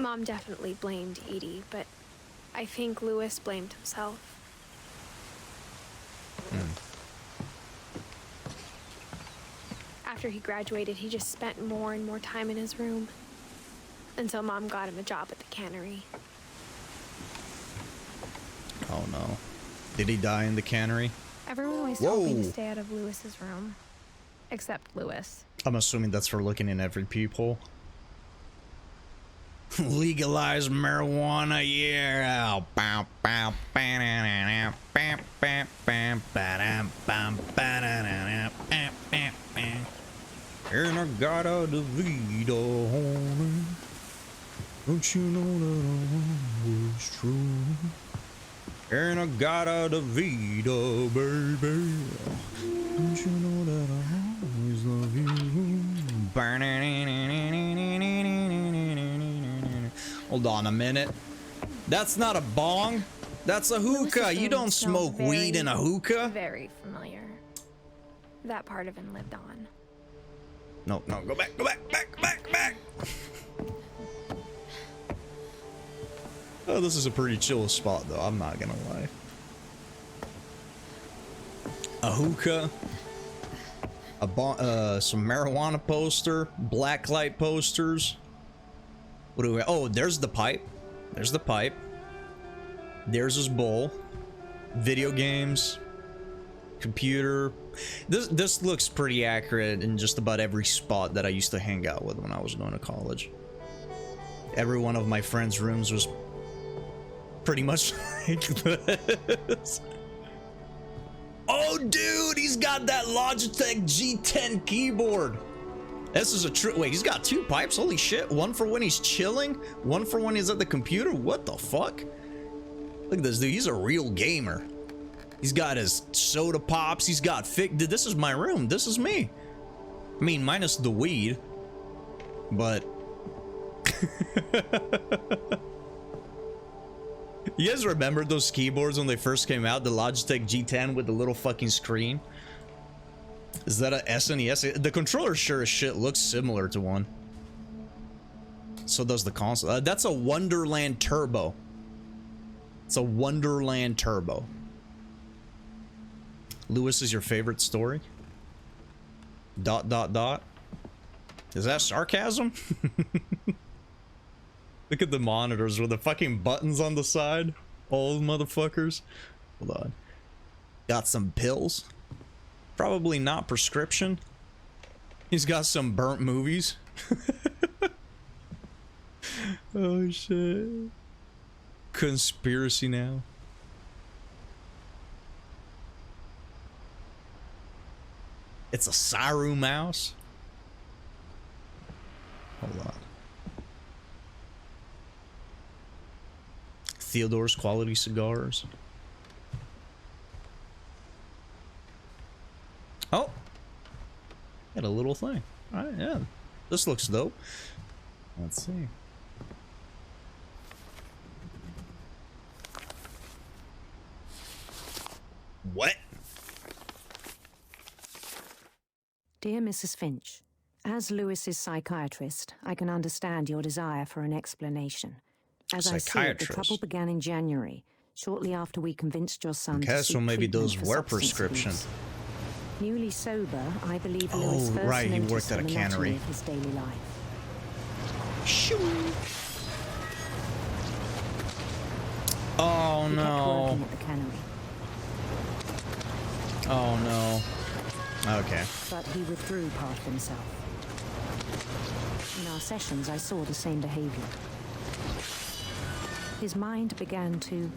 Mom definitely blamed Edie, but I think Louis blamed himself. After he graduated, he just spent more and more time in his room. Until Mom got him a job at the cannery. Oh no. Did he die in the cannery? Everyone always told me to stay out of Louis's room. Except Louis. I'm assuming that's for looking in every peephole. Legalize marijuana, yeah. Inagata de vida, honey. Don't you know that always true? Inagata de vida, baby. Don't you know that I always love you? Hold on a minute. That's not a bong. That's a hookah. You don't smoke weed in a hookah. Very familiar. That part of him lived on. No, no, go back, go back, back. Oh, this is a pretty chill spot, though. I'm not gonna lie. A hookah, some marijuana poster, blacklight posters. What do we? Oh, there's the pipe. There's the pipe. There's his bowl. Video games. Computer. This looks pretty accurate in just about every spot that I used to hang out with when I was going to college. Every one of my friends' rooms was pretty much like this. Oh, dude, he's got that Logitech G10 keyboard. This is a true. Wait, he's got two pipes. Holy shit! One for when he's chilling, one for when he's at the computer. What the fuck? Look at this dude. He's a real gamer. He's got his soda pops. He's got dude, this is my room. This is me. I mean, minus the weed, but. You guys remember those keyboards when they first came out? The Logitech G10 with the little fucking screen? Is that a SNES? The controller sure as shit looks similar to one. So does the console. That's a Wonderland Turbo. It's a Wonderland Turbo. Louis is your favorite story? ... Is that sarcasm? Look at the monitors with the fucking buttons on the side. Old motherfuckers. Hold on. Got some pills. Probably not prescription. He's got some burnt movies. Oh shit. Conspiracy now. It's a Saru mouse. Hold on. Theodore's Quality Cigars. Oh, got a little thing. All right, yeah, this looks dope. Let's see. What? Dear Mrs. Finch, as Louis's psychiatrist, I can understand your desire for an explanation. As I said, the trouble began in January, shortly after we convinced your son to seek so maybe those treatment for were substance prescription. abuse. Newly sober, I believe Louis first right, he noticed worked at the a monotony cannery. of his daily life. Shoo. Oh He kept no. working at the cannery, Oh no. Okay. but he withdrew part of himself. In our sessions, I saw the same behavior. His mind began to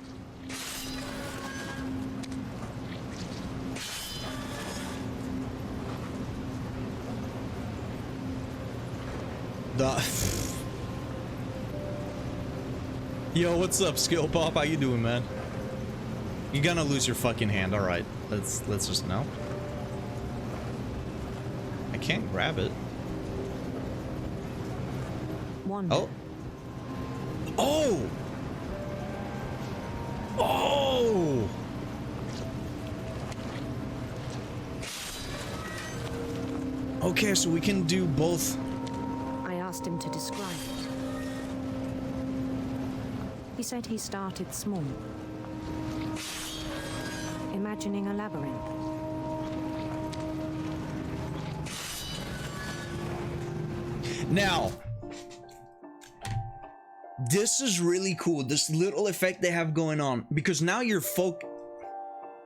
Yo, what's up, Skill Pop? How you doing, man? You're gonna lose your fucking hand. All right, let's just know. I can't grab it. wonder. Oh. Oh. Oh. Okay, so we can do both. I asked him to describe it. He said he started small, imagining a labyrinth. Now, this is really cool, this little effect they have going on, because now you're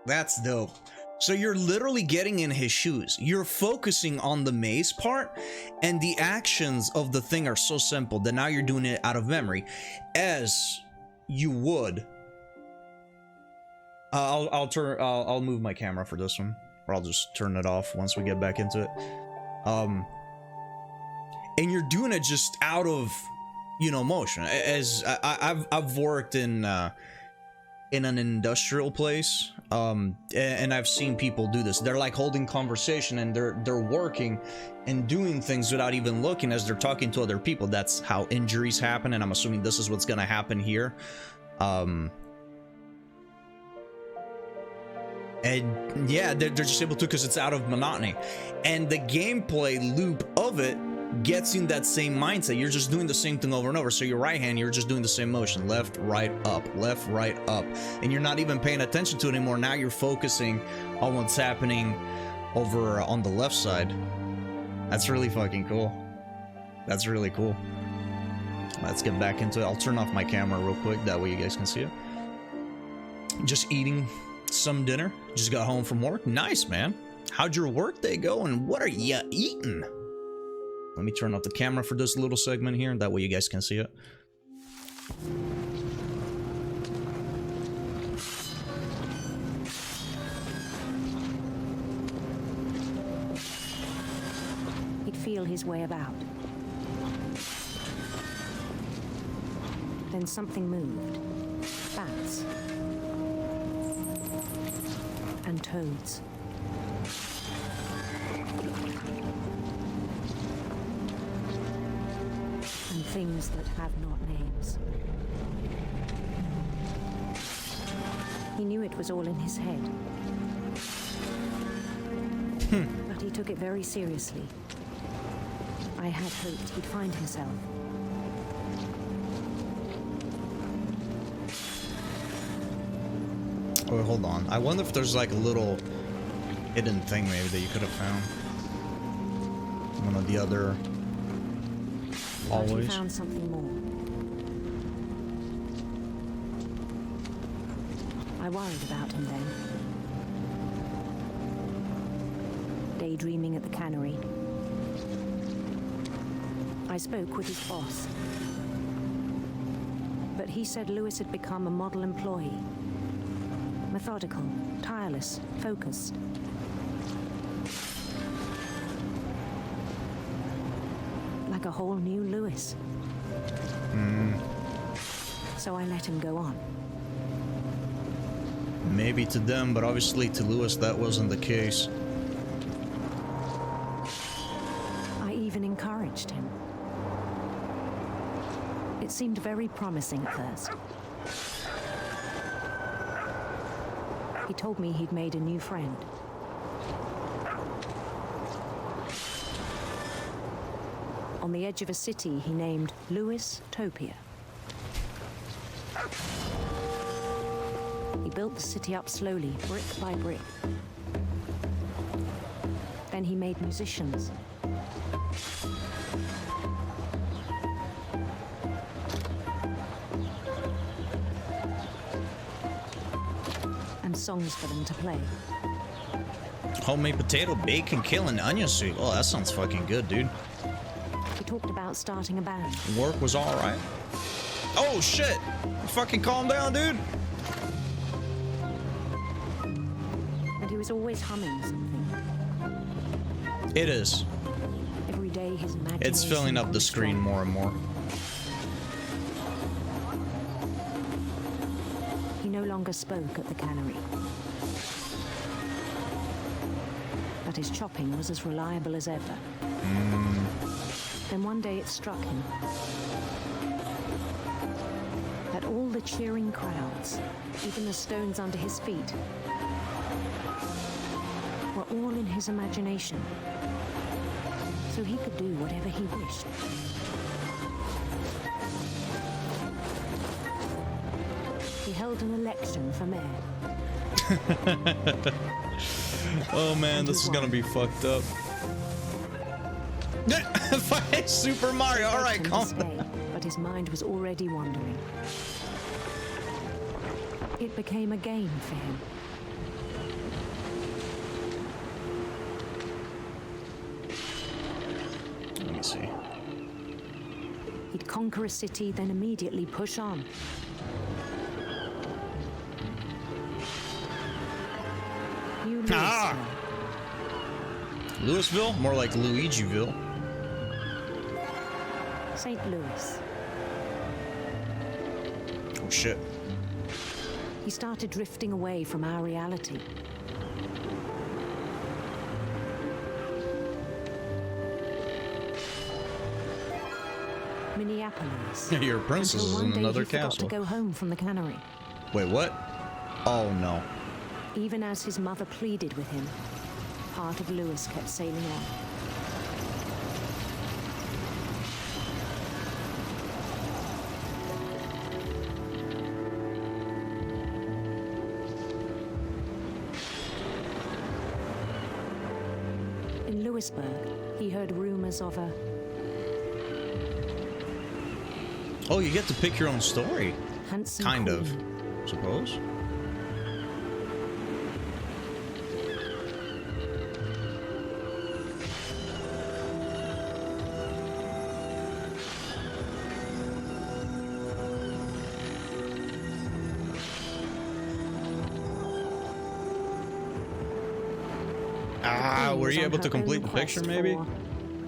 that's dope. So you're literally getting in his shoes. You're focusing on the maze part, and the actions of the thing are so simple that now you're doing it out of memory, as you would. I'll move my camera for this one, or I'll just turn it off once we get back into it. And you're doing it just out of, you know, motion. As I've worked in an industrial place, and I've seen people do this. They're like holding conversation, and they're working and doing things without even looking as they're talking to other people. That's how injuries happen, and I'm assuming this is what's gonna happen here. And yeah, they're just able to, because it's out of monotony, and the gameplay loop of it gets in that same mindset. You're just doing the same thing over and over. So your right hand, you're just doing the same motion, left, right, up, and you're not even paying attention to it anymore. Now you're focusing on what's happening over on the left side. That's really fucking cool. That's really cool. Let's get back into it. I'll turn off my camera real quick, that way you guys can see it. Just eating some dinner. Just got home from work. Nice, man. How'd your work day go, and what are you eating? Let me turn off the camera for this little segment here, that way you guys can see it. He'd feel his way about. Then something moved. Bats. And toads. And things that have not names. He knew it was all in his head. But he took it very seriously. I had hoped he'd find himself. Oh, hold on. I wonder if there's like a little hidden thing maybe that you could have found. One of the other... Always. He found something more. I worried about him then. Daydreaming at the cannery. I spoke with his boss. But he said Lewis had become a model employee. Methodical, tireless, focused. Like a whole new Lewis. So I let him go on. Maybe to them, but obviously to Lewis that wasn't the case. I even encouraged him. It seemed very promising at first. He told me he'd made a new friend. On the edge of a city he named Lewis Topia. He built the city up slowly, brick by brick. Then he made musicians. And songs for them to play. Homemade potato, bacon, killing onion soup. Oh, that sounds fucking good, dude. He talked about starting a band. Work was alright. Oh shit! Fucking calm down, dude! And he was always humming something. It is. Every day his imagination... It's filling up the screen more and more. He no longer spoke at the cannery. But his chopping was as reliable as ever. Then one day it struck him that all the cheering crowds, even the stones under his feet, were all in his imagination, so he could do whatever he wished. held an election for mayor. Oh man, this is gonna be fucked up. Super Mario, alright, calm down. But his mind was already wandering. It became a game for him. Let me see. He'd conquer a city, then immediately push on. New Louisville. Louisville? More like Luigiville. St. Louis. Oh shit. He started drifting away from our reality. Minneapolis. Your princess is in another castle. To go home from the cannery. Wait, what? Oh no. Even as his mother pleaded with him, part of Louis kept sailing on. In Louisburg, he heard rumors of a... Oh, you get to pick your own story. handsome kind queen. of, suppose. Were you able to complete the picture, maybe?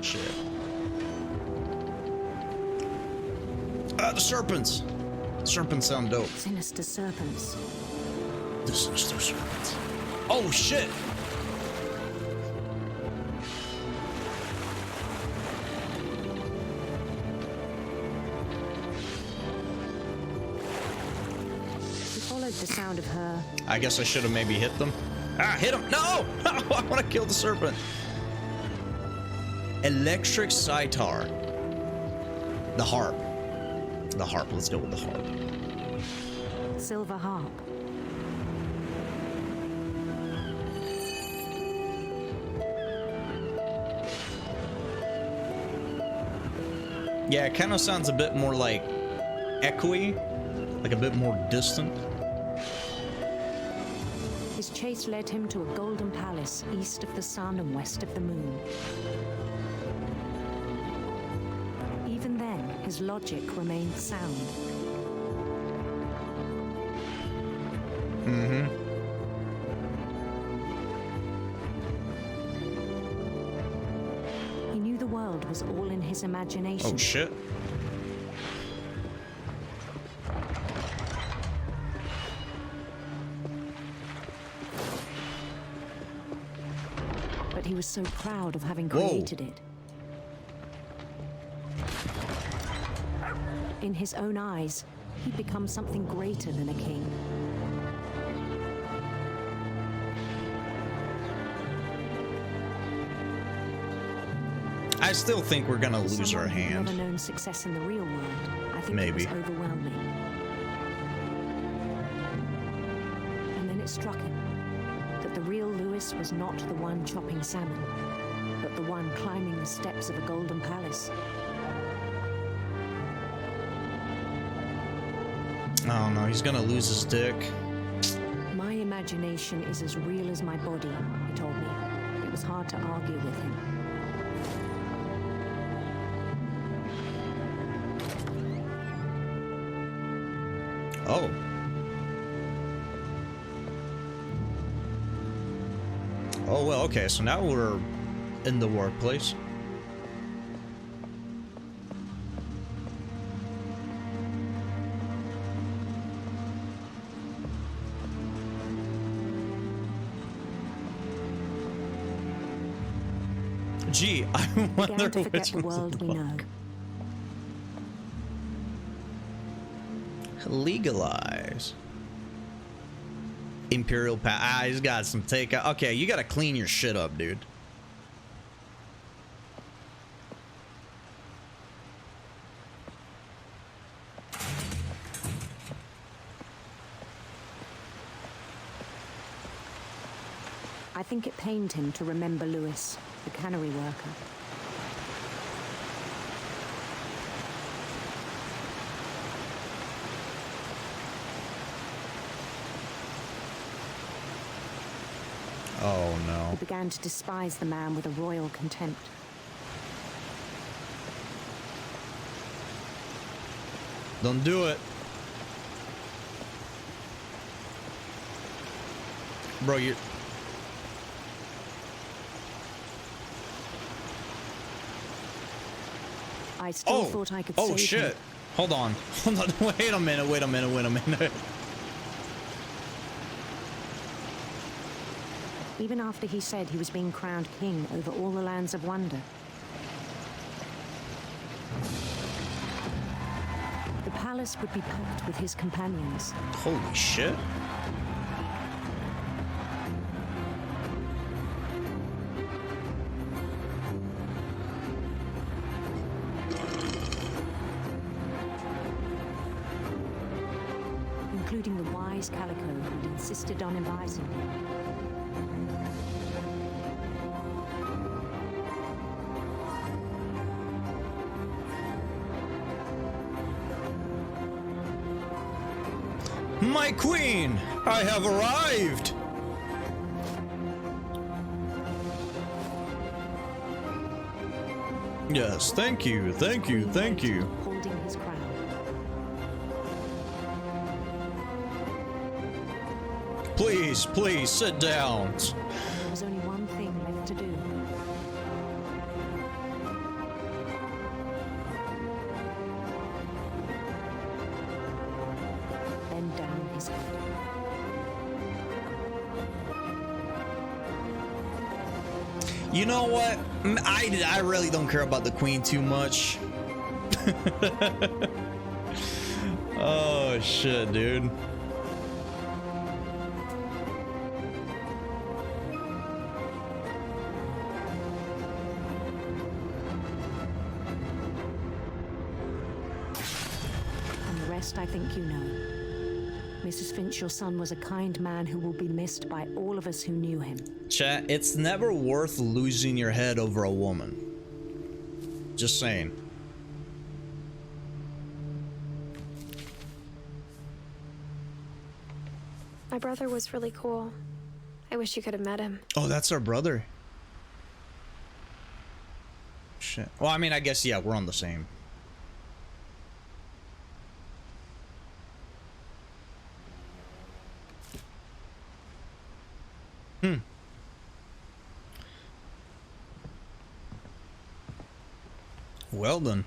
Shit. The serpents! Serpents sound dope. Sinister serpents. The sinister serpents. Oh, shit! He followed the sound of her. I guess I should have maybe hit them. Ah, hit him! No! I want to kill the serpent. Electric sitar. The harp. The harp. Let's go with the harp. Silver harp. Yeah, it kind of sounds a bit more like echoey, like a bit more distant. His chase led him to a golden palace east of the sun and west of the moon. Even then, his logic remained sound. He knew the world was all in his imagination. Oh, shit. But he was so proud of having created it. In his own eyes, he'd become something greater than a king. I still think we're gonna lose our Someone who'd hand. never known success in the real world, I think Maybe. it was overwhelming. And then it struck him that the real Louis was not the one chopping salmon, but the one climbing the steps of a golden palace. Oh no, he's gonna lose his dick. My imagination is as real as my body, he told me. It was hard to argue with him. Oh. Oh, well, okay, so now we're in the workplace. Gee, I wonder Began to forget which the one's world we know. Legalize. Imperial he's got some takeout. Okay, you gotta clean your shit up, dude. think it pained him to remember Lewis, the cannery worker. Oh no. He began to despise the man with a royal contempt. Don't do it. Bro, you're... I still thought I could save Oh shit. him. Hold on. Hold on. Wait a minute. Wait a minute. Even after he said he was being crowned king over all the lands of wonder. The palace would be packed with his companions. Holy shit. Including the wise Calico who'd insisted on advising him. My queen, I have arrived. Yes, thank you. Holding his crown. Please, sit down. There was only one thing left to do. Bend down his head. You know what? I really don't care about the queen too much. Oh shit, dude. I think you know. Mrs. Finch, your son was a kind man who will be missed by all of us who knew him. Chat, it's never worth losing your head over a woman. Just saying. My brother was really cool. I wish you could have met him. Oh, that's our brother. Shit. Well, I mean, I guess, yeah, we're on the same. Well done.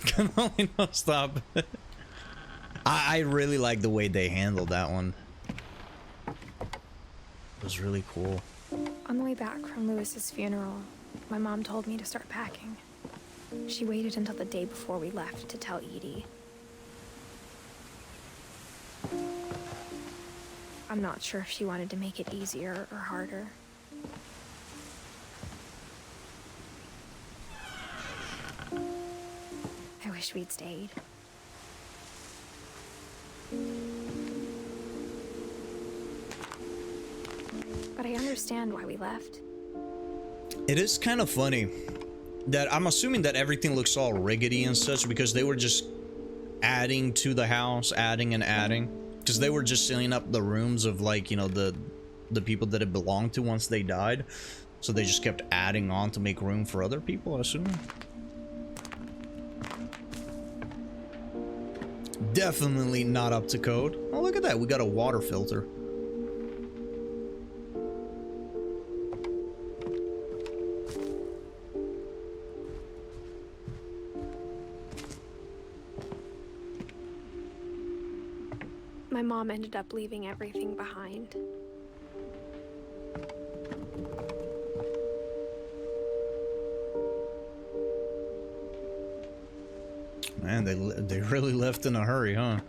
Cannoli, no, stop. I really like the way they handled that one. It was really cool. On the way back from Lewis's funeral, my mom told me to start packing. She waited until the day before we left to tell Edie. I'm not sure if she wanted to make it easier or harder. I wish we'd stayed. But I understand why we left. It is kind of funny that I'm assuming that everything looks all rickety and such because they were just adding to the house, adding and adding. Because they were just filling up the rooms of, like, you know, the people that it belonged to once they died. So they just kept adding on to make room for other people, I assume. Definitely not up to code. Oh, look at that. We got a water filter. My mom ended up leaving everything behind. Man, they really left in a hurry, huh?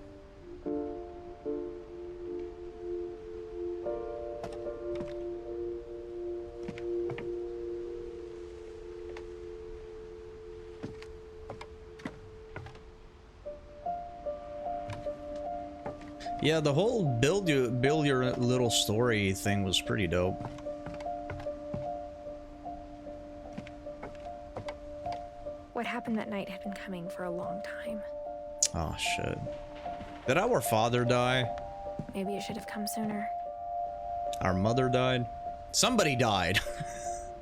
Yeah, the whole build your little story thing was pretty dope. happened that night had been coming for a long time. Oh, shit. Did our father die? Maybe it should have come sooner. Our mother died? Somebody died.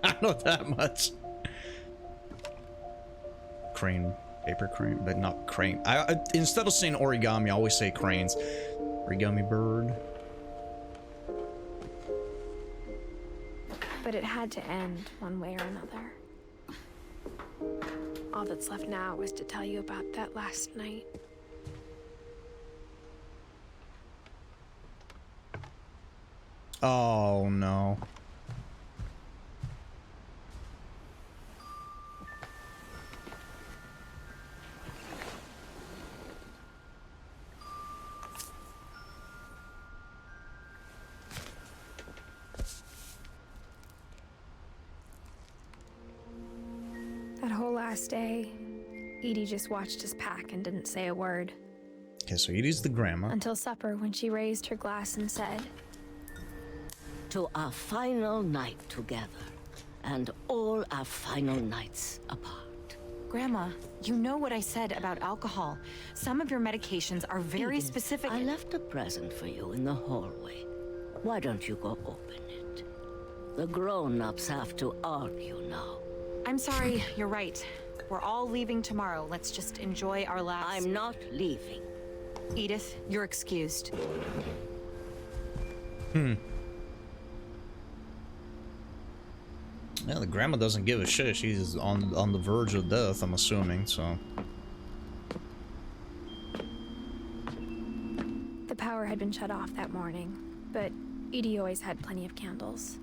I know that much. Crane. Paper crane, but not crane. I instead of saying origami, I always say cranes. Origami bird. But it had to end one way or another. All that's left now is to tell you about that last night. Oh no. That whole last day, Edie just watched us pack and didn't say a word. Okay, so Edie's the grandma. Until supper, when she raised her glass and said, "To our final night together, and all our final nights apart." Grandma, you know what I said about alcohol. Some of your medications are very Edith, specific. I left a present for you in the hallway. Why don't you go open it? The grown-ups have to argue now. I'm sorry, you're right. We're all leaving tomorrow. Let's just enjoy our last... I'm not leaving. Edith, you're excused. Yeah, the grandma doesn't give a shit. She's on the verge of death, I'm assuming, so. the power had been shut off that morning, but Edie always had plenty of candles.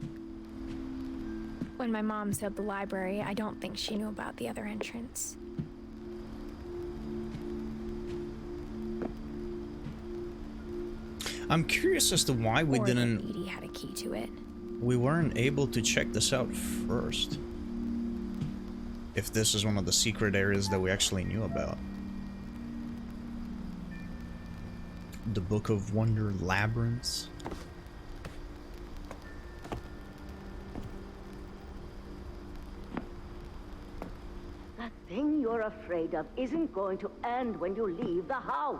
When my mom sealed the library, I don't think she knew about the other entrance. I'm curious as to why we didn't... Edie had a key to it. We weren't able to check this out first. If this is one of the secret areas that we actually knew about. The Book of Wonder Labyrinths. That thing you're afraid of isn't going to end when you leave the house.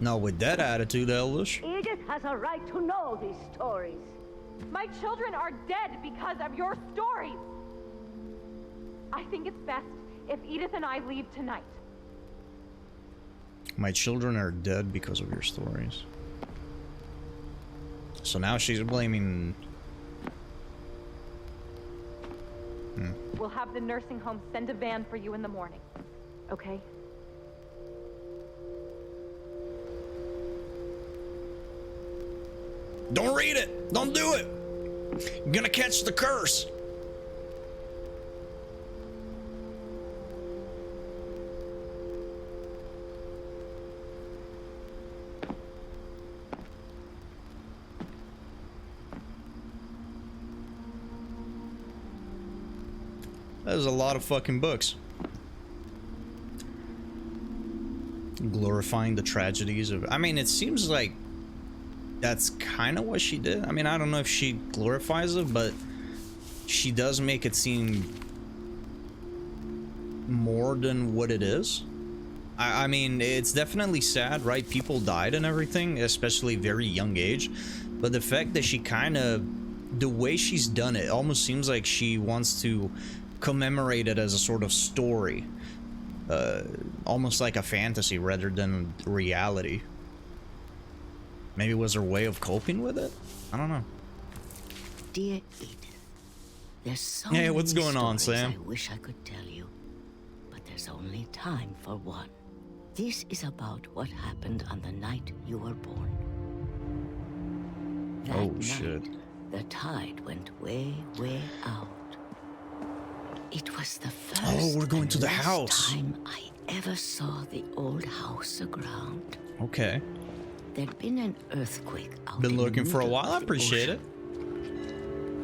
Now with that attitude, Elvish. Edith has a right to know these stories. My children are dead because of your stories. I think it's best if Edith and I leave tonight. My children are dead because of your stories. So now she's blaming... We'll have the nursing home send a van for you in the morning. Okay? Don't read it! Don't do it! You're gonna catch the curse! There's a lot of fucking books. Glorifying the tragedies of... I mean, it seems like that's kind of what she did. I mean, I don't know if she glorifies it, but she does make it seem more than what it is. I mean, it's definitely sad, right? People died and everything, especially very young age. But the fact that she kind of... The way she's done it almost seems like she wants to commemorate it as a sort of story. Almost like a fantasy rather than reality. Maybe it was her way of coping with it? I don't know. Dear Edith, there's so Hey, what's many going on, stories Sam? I wish I could tell you, but there's only time for one. This is about what happened on the night you were born. That Oh, night, shit. the tide went way, way out. It was the first Oh, we're going and to the last house. time I ever saw the old house aground. Okay. There'd been an earthquake out Been in the looking for a middle while. of I the appreciate ocean.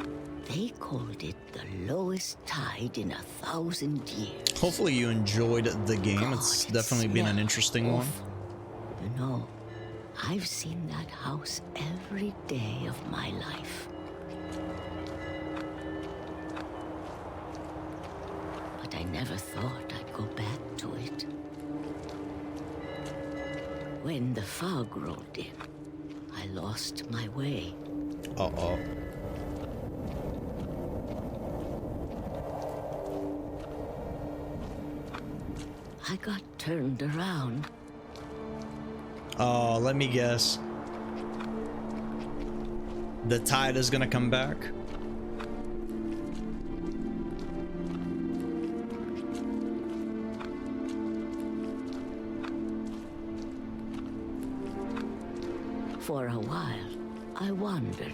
it. They called it the lowest tide in 1,000 years. Hopefully you enjoyed the game. It's God, it definitely been an smelled interesting one. awful. You know, I've seen that house every day of my life. but I never thought I'd go back to it. When the fog rolled in, I lost my way. Uh-oh. I got turned around. Oh, let me guess. The tide is gonna come back. For a while, I wandered.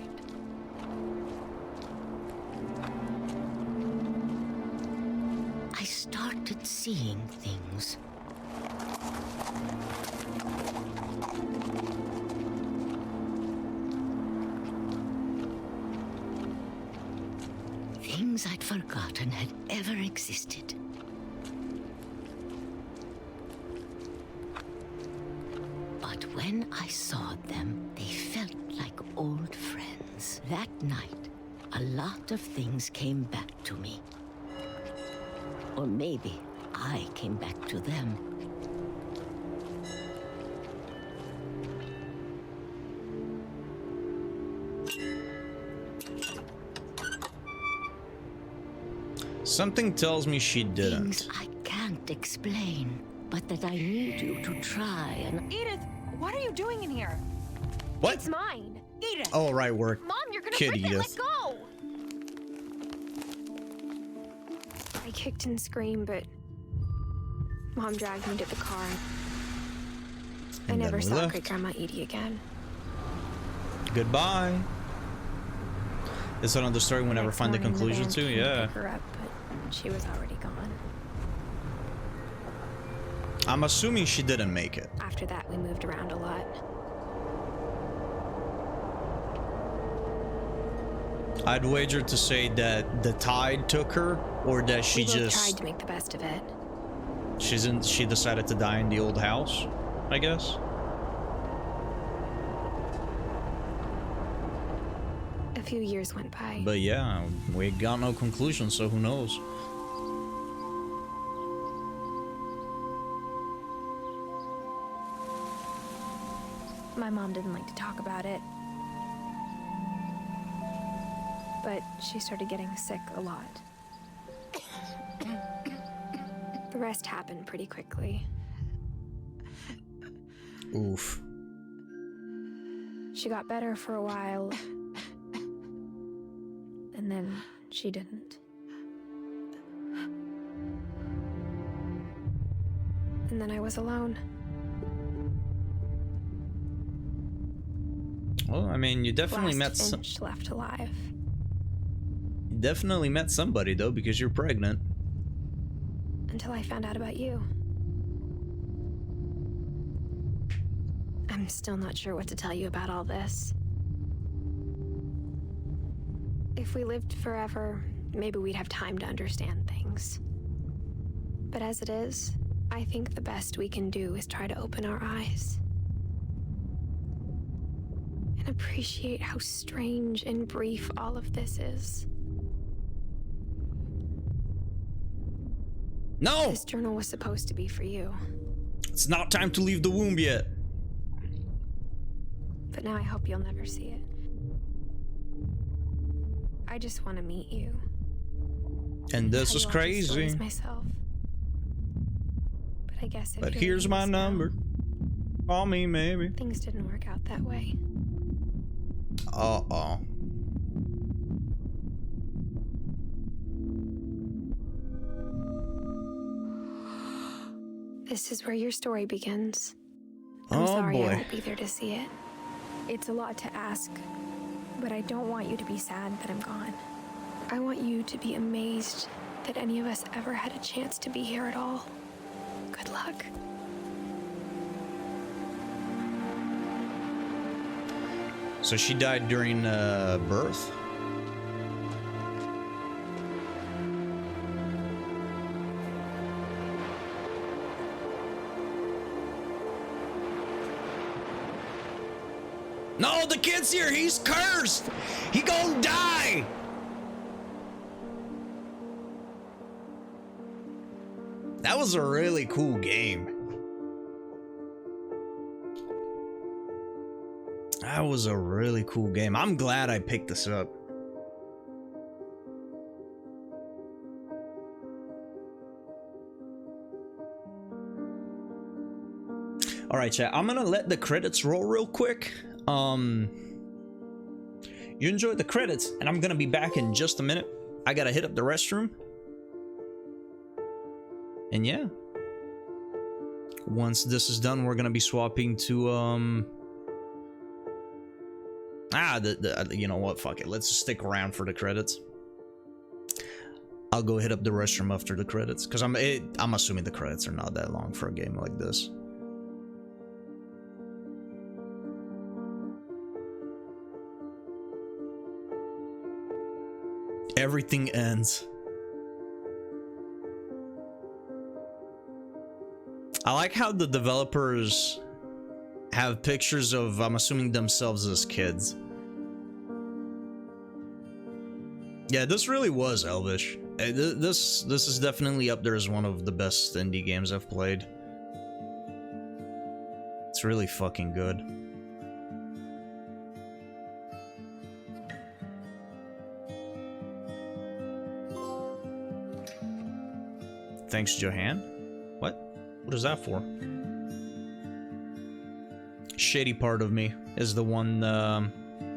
I started seeing things. Things I'd forgotten had ever existed. But when I saw them, they felt like old friends. That night, a lot of things came back to me. Or maybe I came back to them. Something tells me she didn't. Things I can't explain, but that I need you to try and... Edith, what are you doing in here? What? It's mine. Edith! Oh, right, we're Mom, you're gonna Kid rip it. Edith. Let go. I kicked and screamed, but Mom dragged me to the car. I And never then we saw left. Great Grandma Edie again. Goodbye. It's another story we'll never Next find the morning, conclusion band to. came Yeah. pick her up, but she was already gone. I'm assuming she didn't make it. After that, we moved around a lot. I'd wager to say that the tide took her, or that she We both just tried to make the best of it. she decided to die in the old house, I guess. A few years went by. But yeah, we got no conclusion, so who knows? My mom didn't like to talk about it. But she started getting sick a lot. The rest happened pretty quickly. Oof. She got better for a while, and then she didn't. And then I was alone. Well, I mean, you definitely met Last Finch left alive. you definitely met somebody though, because you're pregnant. Until I found out about you. I'm still not sure what to tell you about all this. If we lived forever, maybe we'd have time to understand things. But as it is, I think the best we can do is try to open our eyes. And appreciate how strange and brief all of this is. No! This journal was supposed to be for you. It's not time to leave the womb yet. But now I hope you'll never see it. I just want to meet you. And this Tell is you all these crazy. stories myself. But I guess if But you're here's reading my this now, number. Call me, maybe. things didn't work out that way. Uh-oh. This is where your story begins. I'm Oh, sorry I boy. won't be there to see it. It's a lot to ask, but I don't want you to be sad that I'm gone. I want you to be amazed that any of us ever had a chance to be here at all. Good luck. So she died during birth? No, the kid's here. He's cursed. He gonna die. That was a really cool game. That was a really cool game. I'm glad I picked this up. All right, chat. I'm gonna let the credits roll real quick. You enjoyed the credits, and I'm gonna be back in just a minute. I gotta hit up the restroom. And yeah. Once this is done, we're gonna be swapping to you know what? Fuck it. Let's just stick around for the credits. I'll go hit up the restroom after the credits, because I'm assuming the credits are not that long for a game like this. Everything ends. I like how the developers have pictures of, I'm assuming, themselves as kids. Yeah, this really was Elvish. This is definitely up there as one of the best indie games I've played. It's really fucking good. Thanks, Johan. What? What is that for? Shady part of me is the one,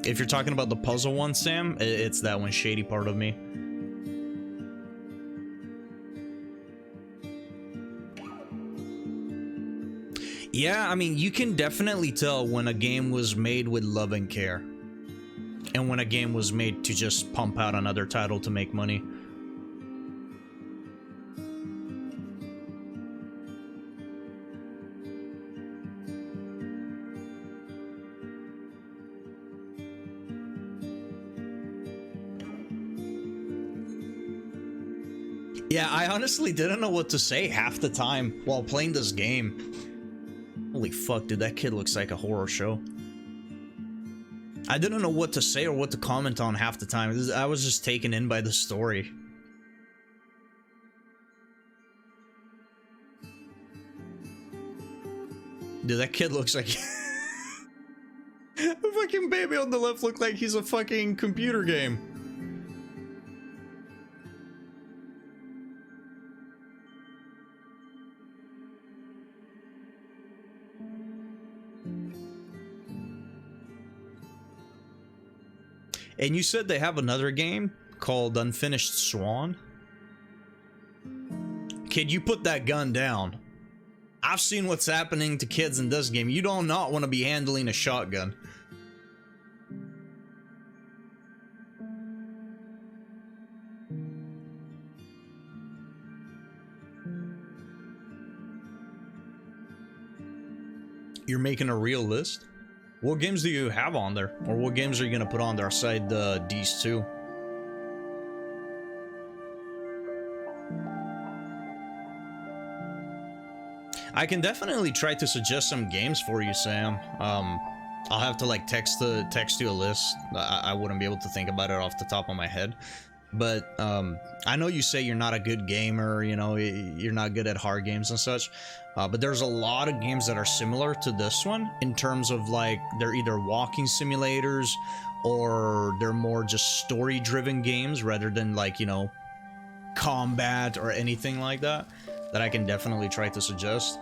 if you're talking about the puzzle one, Sam, it's that one, shady part of me. Yeah, I mean, you can definitely tell when a game was made with love and care, and when a game was made to just pump out another title to make money. Yeah, I honestly didn't know what to say half the time while playing this game. Holy fuck, dude, that kid looks like a horror show. I didn't know what to say or what to comment on half the time. I was just taken in by the story. Dude, that kid looks like... The fucking baby on the left looked like he's a fucking computer game. And you said they have another game called Unfinished Swan? Kid, you put that gun down. I've seen what's happening to kids in this game. You do not want to be handling a shotgun. You're making a real list? What games do you have on there? Or what games are you gonna put on there aside these two? I can definitely try to suggest some games for you, Sam. I'll have to like text you a list. I wouldn't be able to think about it off the top of my head. But I know you say you're not a good gamer, you know, you're not good at hard games and such. But there's a lot of games that are similar to this one in terms of like they're either walking simulators or they're more just story-driven games rather than like, you know, combat or anything like that I can definitely try to suggest.